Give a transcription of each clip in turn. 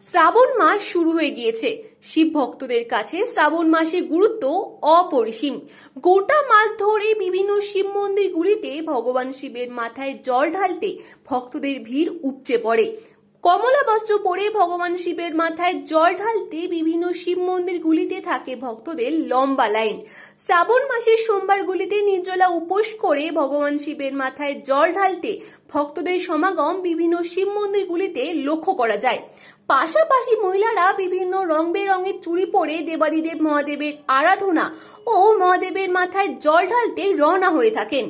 শ্রাবণ মাস শুরু হয়ে গিয়েছে। শিব ভক্তদের কাছে শ্রাবণ মাসের গুরুত্ব অপরিসীম। গোটা মাস ধরে বিভিন্ন শিব মন্দিরগুলিতে ভগবান শিবের মাথায় জল ঢালতে ভক্তদের ভিড় উপচে পড়ে। কমলা বস্ত্র পরে ভগবান শিবের মাথায় জল ঢালতে বিভিন্ন শিব মন্দিরগুলিতে থাকে ভক্তদের লম্বা লাইন। শ্রাবণ মাসের সোমবারগুলিতে নির্জলা উপোস করে ভগবান শিবের মাথায় জল ঢালতে ভক্তদের সমাগম বিভিন্ন শিব মন্দিরগুলিতে লক্ষ্য করা যায়। পাশাপাশি মহিলারা বিভিন্ন রং বেরঙের চুড়ি পরে দেবাদিদেব মহাদেবের আরাধনা ও মহাদেবের মাথায় জল ঢালতে রওনা হয়ে থাকেন।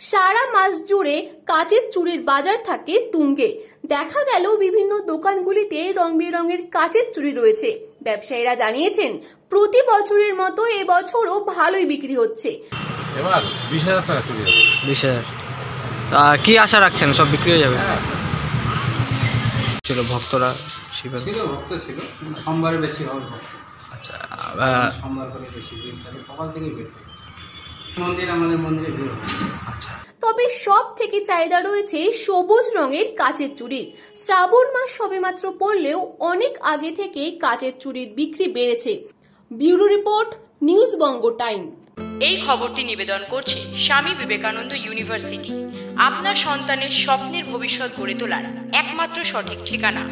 সারা মাস জুড়ে কাচের চুড়ির বাজার থাকে তুঙ্গে। দেখা গেল বিভিন্ন দোকানগুলিতে রং বেরঙের কাচের চুড়ি রয়েছে। ব্যবসায়ীরা জানিয়েছেন প্রতি বছরের মতো এবছরও ভালোই বিক্রি হচ্ছে। এবার 20,000 টাকা চুড়ি 20,000। কি আশা রাখছেন সব বিক্রি হয়ে যাবে? ছিল ভক্তরা শিবের ভক্ত ছিল, সোমবারে বেশি হবে ভক্ত। আচ্ছা, সোমবার করে বেশি ভিড় থাকে, সকাল থেকে ভিড় থাকে মন্দির, আমাদের মন্দিরে ভিড় হয়। আচ্ছা, তবে সব থেকে চাহিদা রয়েছে সবুজ রঙের কাচের চুড়ির। শ্রাবণ মাস সবেমাত্র পড়লেও অনেক আগে থেকে কাচের চুড়ির বিক্রি বেড়েছে। ব্যুরো রিপোর্ট, নিউজ বঙ্গ টাইম। এই খবরটি নিবেদন করছে স্বামী বিবেকানন্দ ইউনিভার্সিটি, আপনার সন্তানের স্বপ্নের ভবিষ্যৎ গড়ে তোলার একমাত্র সঠিক ঠিকানা।